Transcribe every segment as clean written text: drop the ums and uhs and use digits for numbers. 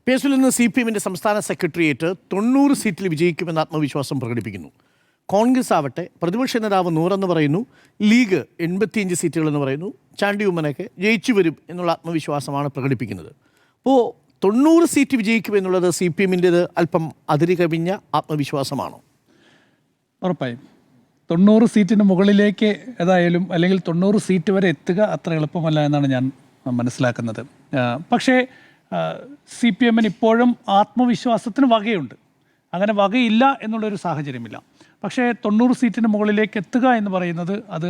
പേസിൽ നിന്ന് CPM-ന്റെ സംസ്ഥാന സെക്രട്ടേറിയറ്റ് 90 സീറ്റിൽ വിജയിക്കുമെന്ന ആത്മവിശ്വാസം പ്രകടിപ്പിക്കുന്നു. കോൺഗ്രസ് ആവട്ടെ പ്രതിപക്ഷ നേതാവ് 100 എന്ന് പറയുന്നു, ലീഗ് 85 സീറ്റുകൾ എന്ന് പറയുന്നു. ചാണ്ടി ഉമ്മനൊക്കെ ജയിച്ചു വരും എന്നുള്ള ആത്മവിശ്വാസമാണ് പ്രകടിപ്പിക്കുന്നത്. അപ്പോൾ 90 സീറ്റ് വിജയിക്കുമെന്നുള്ളത് CPM-ൻ്റേത് അല്പം അതിരി കവിഞ്ഞ ആത്മവിശ്വാസമാണോ? ഉറപ്പായും 90 സീറ്റിന് മുകളിലേക്ക് ഏതായാലും അല്ലെങ്കിൽ 90 സീറ്റ് വരെ എത്തുക അത്ര എളുപ്പമല്ല എന്നാണ് ഞാൻ മനസ്സിലാക്കുന്നത്. പക്ഷേ CPM-ന് ഇപ്പോഴും ആത്മവിശ്വാസത്തിന് വകയുണ്ട്. അങ്ങനെ വകയില്ല എന്നുള്ളൊരു സാഹചര്യമില്ല. പക്ഷേ 90 സീറ്റിന് മുകളിലേക്ക് എത്തുക എന്ന് പറയുന്നത് അത്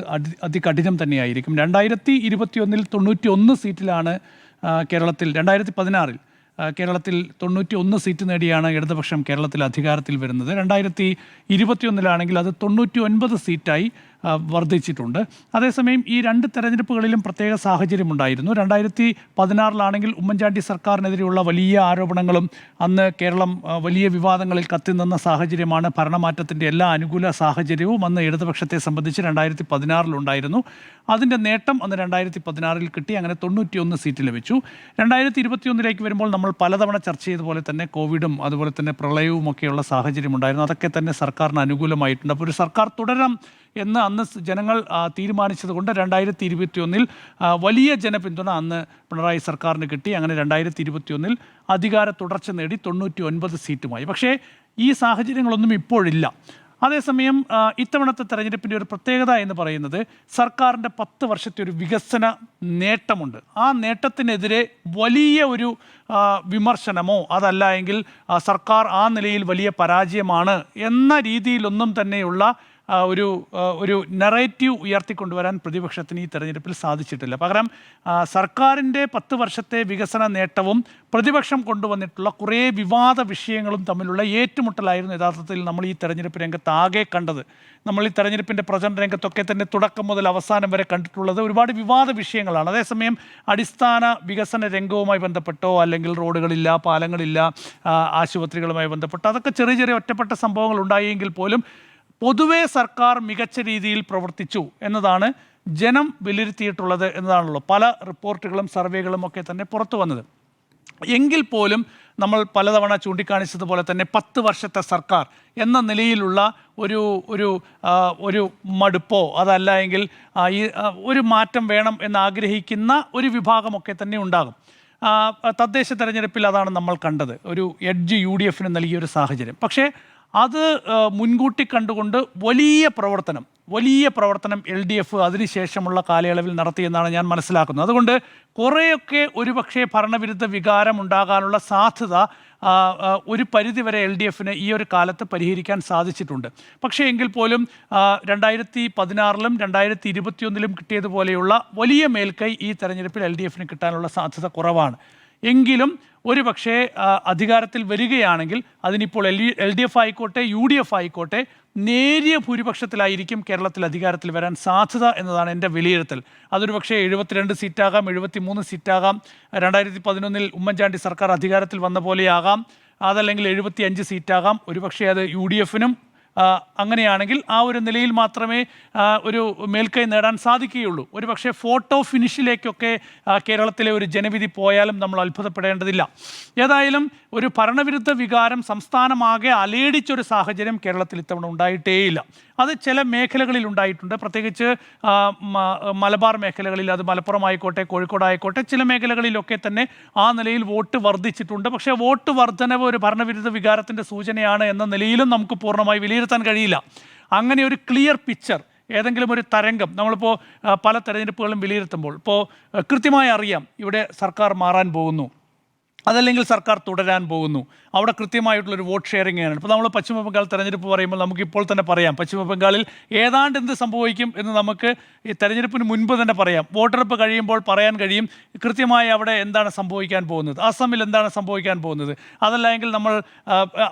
അതികഠിനം തന്നെയായിരിക്കും. 2021 91 സീറ്റിലാണ് കേരളത്തിൽ, 2016 കേരളത്തിൽ 91 സീറ്റ് നേടിയാണ് ഇടതുപക്ഷം കേരളത്തിൽ അധികാരത്തിൽ വരുന്നത്. 2021 അത് 99 സീറ്റായി വർദ്ധിച്ചിട്ടുണ്ട്. അതേസമയം ഈ രണ്ട് തെരഞ്ഞെടുപ്പുകളിലും പ്രത്യേക സാഹചര്യമുണ്ടായിരുന്നു. 2016 ഉമ്മൻചാണ്ടി സർക്കാരിനെതിരെയുള്ള വലിയ ആരോപണങ്ങളും അന്ന് കേരളം വലിയ വിവാദങ്ങളിൽ കത്തിനിന്ന സാഹചര്യമാണ്. ഭരണമാറ്റത്തിൻ്റെ എല്ലാ അനുകൂല സാഹചര്യവും അന്ന് ഇടതുപക്ഷത്തെ സംബന്ധിച്ച് 2016 ഉണ്ടായിരുന്നു. അതിൻ്റെ നേട്ടം അന്ന് 2016 കിട്ടി. അങ്ങനെ 91 സീറ്റ് ലഭിച്ചു. 2021 വരുമ്പോൾ നമ്മൾ പലതവണ ചർച്ച ചെയ്തതുപോലെ തന്നെ കോവിഡും അതുപോലെ തന്നെ പ്രളയവും ഒക്കെയുള്ള സാഹചര്യം ഉണ്ടായിരുന്നു. അതൊക്കെ തന്നെ സർക്കാരിന് അനുകൂലമായിട്ടുണ്ട്. അപ്പോൾ ഒരു സർക്കാർ തുടരാം എന്ന് അന്ന് ജനങ്ങൾ തീരുമാനിച്ചത് കൊണ്ട് 2021 വലിയ ജനപിന്തുണ അന്ന് പിണറായി സർക്കാരിന് കിട്ടി. അങ്ങനെ 2021 അധികാര തുടർച്ച നേടി 99 സീറ്റുമായി. പക്ഷേ ഈ സാഹചര്യങ്ങളൊന്നും ഇപ്പോഴില്ല. അതേസമയം ഇത്തവണത്തെ തെരഞ്ഞെടുപ്പിൻ്റെ ഒരു പ്രത്യേകത എന്ന് പറയുന്നത് സർക്കാരിൻ്റെ 10 വർഷത്തെ ഒരു വികസന നേട്ടമുണ്ട്. ആ നേട്ടത്തിനെതിരെ വലിയ ഒരു വിമർശനമോ അതല്ല എങ്കിൽ സർക്കാർ ആ നിലയിൽ വലിയ പരാജയമാണ് എന്ന രീതിയിലൊന്നും തന്നെയുള്ള ഒരു നറേറ്റീവ് ഉയർത്തിക്കൊണ്ടുവരാൻ പ്രതിപക്ഷത്തിന് ഈ തെരഞ്ഞെടുപ്പിൽ സാധിച്ചിട്ടില്ല. പകരം സർക്കാരിൻ്റെ 10 വർഷത്തെ വികസന നേട്ടവും പ്രതിപക്ഷം കൊണ്ടുവന്നിട്ടുള്ള കുറേ വിവാദ വിഷയങ്ങളും തമ്മിലുള്ള ഏറ്റുമുട്ടലായിരുന്നു യഥാർത്ഥത്തിൽ നമ്മൾ ഈ തെരഞ്ഞെടുപ്പ് രംഗത്ത് ആകെ കണ്ടത്. നമ്മൾ ഈ തെരഞ്ഞെടുപ്പിൻ്റെ പ്രചരണ രംഗത്തൊക്കെ തന്നെ തുടക്കം മുതൽ അവസാനം വരെ കണ്ടിട്ടുള്ളത് ഒരുപാട് വിവാദ വിഷയങ്ങളാണ്. അതേസമയം അടിസ്ഥാന വികസന രംഗവുമായി ബന്ധപ്പെട്ടോ അല്ലെങ്കിൽ റോഡുകളില്ല, പാലങ്ങളില്ല, ആശുപത്രികളുമായി ബന്ധപ്പെട്ടോ അതൊക്കെ ചെറിയ ചെറിയ ഒറ്റപ്പെട്ട സംഭവങ്ങൾ ഉണ്ടായെങ്കിൽ പോലും പൊതുവേ സർക്കാർ മികച്ച രീതിയിൽ പ്രവർത്തിച്ചു എന്നതാണ് ജനം വിലയിരുത്തിയിട്ടുള്ളത് എന്നതാണല്ലോ പല റിപ്പോർട്ടുകളും സർവേകളും ഒക്കെ തന്നെ പുറത്തു വന്നത്. എങ്കിൽ പോലും നമ്മൾ പലതവണ ചൂണ്ടിക്കാണിച്ചതുപോലെ തന്നെ 10 വർഷത്തെ സർക്കാർ എന്ന നിലയിലുള്ള ഒരു മടുപ്പോ അതല്ല എങ്കിൽ ഈ ഒരു മാറ്റം വേണം എന്നാഗ്രഹിക്കുന്ന ഒരു വിഭാഗമൊക്കെ തന്നെ ഉണ്ടാകും. തദ്ദേശ തെരഞ്ഞെടുപ്പിൽ അതാണ് നമ്മൾ കണ്ടത്. ഒരു എഡ്ജ് UDF-ന് നൽകിയൊരു സാഹചര്യം. പക്ഷേ അത് മുൻകൂട്ടി കണ്ടുകൊണ്ട് വലിയ പ്രവർത്തനം LDF അതിനുശേഷമുള്ള കാലയളവിൽ നടത്തിയെന്നാണ് ഞാൻ മനസ്സിലാക്കുന്നത്. അതുകൊണ്ട് കുറേയൊക്കെ ഒരുപക്ഷെ ഭരണവിരുദ്ധ വികാരം ഉണ്ടാകാനുള്ള സാധ്യത ഒരു പരിധിവരെ LDF-ന് ഈ ഒരു കാലത്ത് പരിഹരിക്കാൻ സാധിച്ചിട്ടുണ്ട്. പക്ഷേ എങ്കിൽ പോലും 2016 2021 കിട്ടിയതുപോലെയുള്ള വലിയ മേൽക്കൈ ഈ തെരഞ്ഞെടുപ്പിൽ LDF-ന് കിട്ടാനുള്ള സാധ്യത കുറവാണ്. എങ്കിലും ഒരു പക്ഷേ അധികാരത്തിൽ വരികയാണെങ്കിൽ അതിനിപ്പോൾ LDF ആയിക്കോട്ടെ UDF ആയിക്കോട്ടെ നേരിയ ഭൂരിപക്ഷത്തിലായിരിക്കും കേരളത്തിൽ അധികാരത്തിൽ വരാൻ സാധ്യത എന്നതാണ് എൻ്റെ വിലയിരുത്തൽ. അതൊരു പക്ഷേ 72 സീറ്റാകാം, 73 സീറ്റാകാം, 2011 ഉമ്മൻചാണ്ടി സർക്കാർ അധികാരത്തിൽ വന്ന പോലെയാകാം, അതല്ലെങ്കിൽ 75 സീറ്റാകാം. ഒരു പക്ഷേ അത് UDF-നും അങ്ങനെയാണെങ്കിൽ ആ ഒരു നിലയിൽ മാത്രമേ ഒരു മേൽക്കൈ നേടാൻ സാധിക്കുകയുള്ളൂ. ഒരു പക്ഷേ ഫോട്ടോ ഫിനിഷിലേക്കൊക്കെ കേരളത്തിലെ ഒരു ജനവിധി പോയാലും നമ്മൾ അത്ഭുതപ്പെടേണ്ടതില്ല. ഏതായാലും ഒരു ഭരണവിരുദ്ധ വികാരം സംസ്ഥാനമാകെ അലയടിച്ചൊരു സാഹചര്യം കേരളത്തിൽ ഇത്തവണ ഉണ്ടായിട്ടേയില്ല. അത് ചില മേഖലകളിൽ ഉണ്ടായിട്ടുണ്ട്. പ്രത്യേകിച്ച് മലബാർ മേഖലകളിൽ, അത് മലപ്പുറം ആയിക്കോട്ടെ കോഴിക്കോടായിക്കോട്ടെ, ചില മേഖലകളിലൊക്കെ തന്നെ ആ നിലയിൽ വോട്ട് വർദ്ധിച്ചിട്ടുണ്ട്. പക്ഷേ വോട്ട് വർധനവ് ഒരു ഭരണവിരുദ്ധ വികാരത്തിൻ്റെ സൂചനയാണ് എന്ന നിലയിലും നമുക്ക് പൂർണ്ണമായി വിലയിരുത്താൻ കഴിയില്ല. അങ്ങനെ ഒരു ക്ലിയർ പിക്ചർ, ഏതെങ്കിലും ഒരു തരംഗം നമ്മളിപ്പോൾ പല തെരഞ്ഞെടുപ്പുകളും വിലയിരുത്തുമ്പോൾ ഇപ്പോൾ കൃത്യമായി അറിയാം ഇവിടെ സർക്കാർ മാറാൻ പോകുന്നു, അതല്ലെങ്കിൽ സർക്കാർ തുടരാൻ പോകുന്നു. അവിടെ കൃത്യമായിട്ടുള്ളൊരു വോട്ട് ഷെയറിംഗ് ആണ്. ഇപ്പോൾ നമ്മൾ പശ്ചിമ ബംഗാൾ തെരഞ്ഞെടുപ്പ് പറയുമ്പോൾ നമുക്കിപ്പോൾ തന്നെ പറയാം പശ്ചിമ ബംഗാളിൽ ഏതാണ്ട് എന്ത് സംഭവിക്കും എന്ന് നമുക്ക് ഈ തെരഞ്ഞെടുപ്പിന് മുൻപ് തന്നെ പറയാം. വോട്ടെടുപ്പ് കഴിയുമ്പോൾ പറയാൻ കഴിയും കൃത്യമായി അവിടെ എന്താണ് സംഭവിക്കാൻ പോകുന്നത്, അസമിൽ എന്താണ് സംഭവിക്കാൻ പോകുന്നത്. അതല്ല എങ്കിൽ നമ്മൾ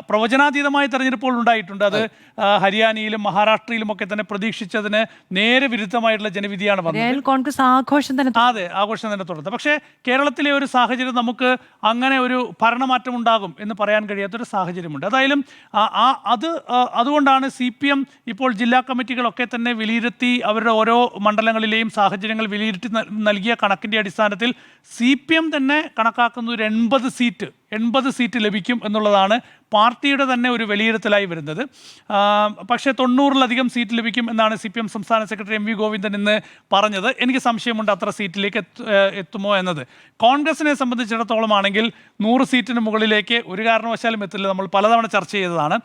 പ്രവചനാതീതമായ തെരഞ്ഞെടുപ്പുകൾ ഉണ്ടായിട്ടുണ്ട്. അത് ഹരിയാനയിലും മഹാരാഷ്ട്രയിലും ഒക്കെ തന്നെ പ്രതീക്ഷിച്ചതിന് നേരെ വിരുദ്ധമായിട്ടുള്ള ജനവിധിയാണ് വന്നത്. കോൺഗ്രസ് ആഘോഷം തന്നെ തുടർന്നത്. പക്ഷേ കേരളത്തിലെ ഒരു സാഹചര്യം നമുക്ക് അങ്ങനെ ഒരു ഭരണമാറ്റം ഉണ്ടാകും എന്ന് പറയാൻ കഴിയാത്തൊരു സാഹചര്യമുണ്ട്. അതായാലും അതുകൊണ്ടാണ് CPM ഇപ്പോൾ ജില്ലാ കമ്മിറ്റികളൊക്കെ തന്നെ വിലയിരുത്തി അവരുടെ ഓരോ മണ്ഡലങ്ങളിലെയും സാഹചര്യങ്ങൾ വിലയിരുത്തി നൽകിയ കണക്കിൻ്റെ അടിസ്ഥാനത്തിൽ CPM തന്നെ കണക്കാക്കുന്ന ഒരു 80 സീറ്റ് 80 സീറ്റ് ലഭിക്കും എന്നുള്ളതാണ് പാർട്ടിയുടെ തന്നെ ഒരു വിലയിരുത്തലായി വരുന്നത്. പക്ഷേ 90-ലധികം സീറ്റ് ലഭിക്കും എന്നാണ് CPM സംസ്ഥാന സെക്രട്ടറി MV ഗോവിന്ദൻ ഇന്ന് പറഞ്ഞത്. എനിക്ക് സംശയമുണ്ട് അത്ര സീറ്റിലേക്ക് എത്തുമോ എന്നത്. കോൺഗ്രസിനെ സംബന്ധിച്ചിടത്തോളം ആണെങ്കിൽ 100 സീറ്റിന് മുകളിലേക്ക് ഒരു കാരണവശാലും എത്തില്ല. നമ്മൾ പലതവണ ചർച്ച ചെയ്തതാണ്.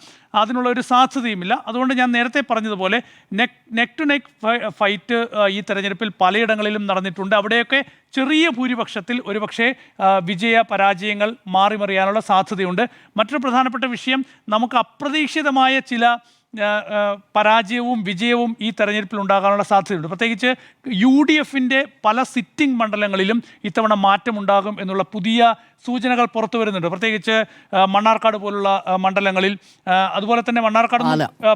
അതിനുള്ള ഒരു സാധ്യതയുമില്ല. അതുകൊണ്ട് ഞാൻ നേരത്തെ പറഞ്ഞതുപോലെ നെക്ക് ടു നെക്ക് ഫൈറ്റ് ഈ തെരഞ്ഞെടുപ്പിൽ പലയിടങ്ങളിലും നടന്നിട്ടുണ്ട്. അവിടെയൊക്കെ ചെറിയ ഭൂരിപക്ഷത്തിൽ ഒരുപക്ഷെ വിജയ പരാജയങ്ങൾ മാറിമറിയാനുള്ള സാധ്യതയുണ്ട്. മറ്റൊരു പ്രധാനപ്പെട്ട വിഷയം, നമുക്ക് അപ്രതീക്ഷിതമായ ചില പരാജയവും വിജയവും ഈ തെരഞ്ഞെടുപ്പിൽ ഉണ്ടാകാനുള്ള സാധ്യതയുണ്ട്. പ്രത്യേകിച്ച് UDFൻ്റെ പല സിറ്റിംഗ് മണ്ഡലങ്ങളിലും ഇത്തവണ മാറ്റമുണ്ടാകും എന്നുള്ള പുതിയ സൂചനകൾ പുറത്തു വരുന്നുണ്ട്. പ്രത്യേകിച്ച് മണ്ണാർക്കാട് പോലുള്ള മണ്ഡലങ്ങളിൽ, അതുപോലെ തന്നെ മണ്ണാർക്കാട്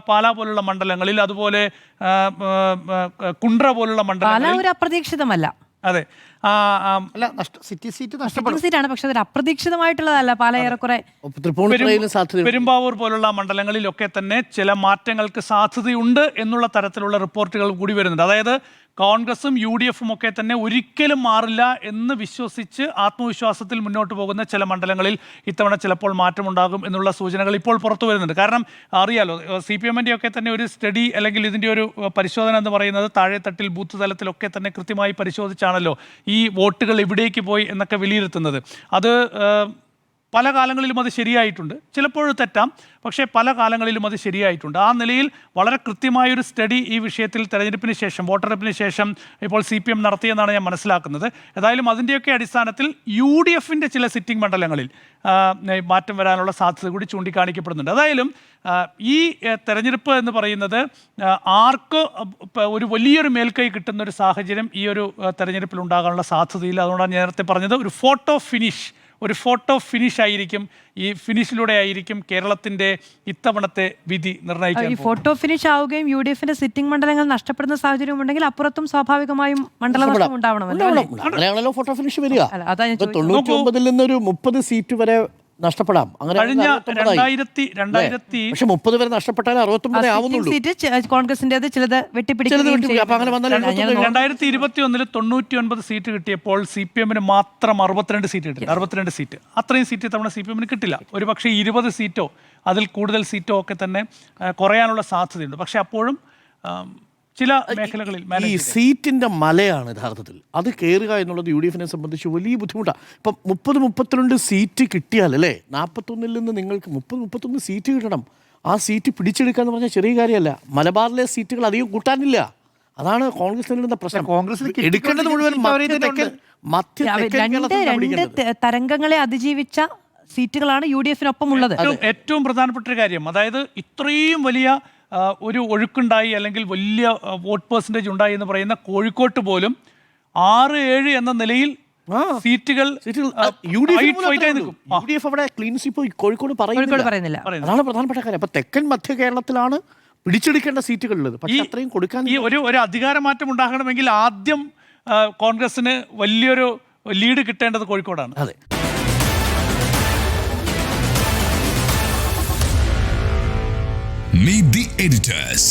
പാലാ പോലുള്ള മണ്ഡലങ്ങളിൽ, അതുപോലെ കുണ്ട്ര പോലുള്ള മണ്ഡലങ്ങളിൽ അപ്രതീക്ഷിതമല്ല. അതെ, സീറ്റാണ്, പക്ഷെ അതൊരു അപ്രതീക്ഷിതമായിട്ടുള്ളതല്ല. പാല ഏറെക്കുറെ പെരുമ്പാവൂർ പോലുള്ള മണ്ഡലങ്ങളിലൊക്കെ തന്നെ ചില മാറ്റങ്ങൾക്ക് സാധ്യതയുണ്ട് എന്നുള്ള തരത്തിലുള്ള റിപ്പോർട്ടുകൾ കൂടി വരുന്നുണ്ട്. അതായത് കോൺഗ്രസും UDFും ഒക്കെ തന്നെ ഒരിക്കലും മാറില്ല എന്ന് വിശ്വസിച്ച് ആത്മവിശ്വാസത്തിൽ മുന്നോട്ട് പോകുന്ന ചില മണ്ഡലങ്ങളിൽ ഇത്തവണ ചിലപ്പോൾ മാറ്റമുണ്ടാകും എന്നുള്ള സൂചനകൾ ഇപ്പോൾ പുറത്തു വരുന്നുണ്ട്. കാരണം അറിയാലോ, CPMൻ്റെ ഒക്കെ തന്നെ ഒരു സ്റ്റഡി അല്ലെങ്കിൽ ഇതിൻ്റെ ഒരു പരിശോധന എന്ന് പറയുന്നത് താഴെത്തട്ടിൽ ബൂത്ത് തലത്തിലൊക്കെ തന്നെ കൃത്യമായി പരിശോധിച്ചാണല്ലോ ഈ വോട്ടുകൾ എവിടേക്ക് പോയി എന്നൊക്കെ വിലയിരുത്തുന്നത്. അത് പല കാലങ്ങളിലും അത് ശരിയായിട്ടുണ്ട്, ചിലപ്പോൾ തെറ്റാം, പക്ഷേ പല കാലങ്ങളിലും അത് ശരിയായിട്ടുണ്ട്. ആ നിലയിൽ വളരെ കൃത്യമായൊരു സ്റ്റഡി ഈ വിഷയത്തിൽ തെരഞ്ഞെടുപ്പിന് ശേഷം, വോട്ടെടുപ്പിന് ശേഷം ഇപ്പോൾ CPM നടത്തിയെന്നാണ് ഞാൻ മനസ്സിലാക്കുന്നത്. ഏതായാലും അതിൻ്റെയൊക്കെ അടിസ്ഥാനത്തിൽ UDFൻ്റെ ചില സിറ്റിംഗ് മണ്ഡലങ്ങളിൽ മാറ്റം വരാനുള്ള സാധ്യത കൂടി ചൂണ്ടിക്കാണിക്കപ്പെടുന്നുണ്ട്. ഏതായാലും ഈ തെരഞ്ഞെടുപ്പ് എന്ന് പറയുന്നത് ആർക്ക് ഒരു വലിയൊരു മേൽക്കൈ കിട്ടുന്ന ഒരു സാഹചര്യം ഈ ഒരു തെരഞ്ഞെടുപ്പിൽ ഉണ്ടാകാനുള്ള സാധ്യതയില്ല. അതുകൊണ്ടാണ് നേരത്തെ പറഞ്ഞത് ഒരു ഫോട്ടോ ഫിനിഷ് ആയിരിക്കും. ഈ ഫിനിഷിലൂടെ ആയിരിക്കും കേരളത്തിന്റെ ഇത്തവണത്തെ വിധി നിർണ്ണയിക്കാൻ. ഈ ഫോട്ടോ ഫിനിഷ് ആവുകയും UDFന്റെ സിറ്റിംഗ് മണ്ഡലങ്ങൾ നഷ്ടപ്പെടുന്ന സാഹചര്യം ഉണ്ടെങ്കിൽ അപ്പുറത്തും സ്വാഭാവികമായും മണ്ഡലനഷ്ടം ഉണ്ടാവണമല്ലോ. അങ്ങനെയാണല്ലോ ഫോട്ടോ ഫിനിഷ് വരിക. 99-ൽ നിന്നൊരു 30 സീറ്റ് വരെ നഷ്ടപ്പെടാം. അങ്ങനെ കഴിഞ്ഞ 2000 പക്ഷെ 30 വരെ നഷ്ടപ്പെട്ടാൽ 69 ആവുന്നുള്ളൂ. സീറ്റ് കോൺഗ്രസിന്റേത് ചിലത് വെട്ടിപ്പിടിക്കുകയും 2021 99 സീറ്റ് കിട്ടിയപ്പോൾ CPMന് മാത്രം 62 സീറ്റ് കിട്ടി. 62 സീറ്റ്, അത്രയും സീറ്റ് തവണ CPMന് കിട്ടില്ല. ഒരു പക്ഷേ 20 സീറ്റോ അതിൽ കൂടുതൽ സീറ്റോ ഒക്കെ തന്നെ കുറയാനുള്ള സാധ്യതയുണ്ട്. പക്ഷെ അപ്പോഴും ചില മേഖലകളിൽ ഈ സീറ്റിന്റെ മലയാണ് യഥാർത്ഥത്തിൽ. അത് കയറുക എന്നുള്ളത് UDFനെ സംബന്ധിച്ച് വലിയ ബുദ്ധിമുട്ടാണ്. ഇപ്പം 30-32 സീറ്റ് കിട്ടിയാൽ അല്ലേ, 41-ൽ നിന്ന് നിങ്ങൾക്ക് 30-31 സീറ്റ് കിട്ടണം. ആ സീറ്റ് പിടിച്ചെടുക്കുക എന്ന് പറഞ്ഞാൽ ചെറിയ കാര്യമല്ല. മലബാറിലെ സീറ്റുകൾ അധികം കൂട്ടാനില്ല. അതാണ് കോൺഗ്രസ് നേരിടുന്ന പ്രശ്നം. കോൺഗ്രസ് എടുക്കേണ്ടത് മുഴുവൻ രണ്ട് തരംഗങ്ങളെ അതിജീവിച്ച സീറ്റുകളാണ് UDFനൊപ്പം ഉള്ളത്. ഏറ്റവും പ്രധാനപ്പെട്ട ഒരു കാര്യം, അതായത് ഇത്രയും വലിയ ഒരു ഒഴുക്കുണ്ടായി അല്ലെങ്കിൽ വലിയ വോട്ട് പെർസെൻറ്റേജ് ഉണ്ടായി എന്ന് പറയുന്ന കോഴിക്കോട്ട് പോലും 6-7 എന്ന നിലയിൽ സീറ്റുകൾ കോഴിക്കോട് പറയുന്നില്ല. അതാണ് പ്രധാനപ്പെട്ട കാര്യം. അപ്പൊ തെക്കൻ മധ്യ കേരളത്തിലാണ് പിടിച്ചെടുക്കേണ്ട സീറ്റുകളുള്ളത്. പക്ഷേ അത്രയും കൊടുക്കാൻ ഈ ഒരു അധികാരമാറ്റം ഉണ്ടാകണമെങ്കിൽ ആദ്യം കോൺഗ്രസിന് വലിയൊരു ലീഡ് കിട്ടേണ്ടത് കോഴിക്കോടാണ്. അതെ. Meet the editors.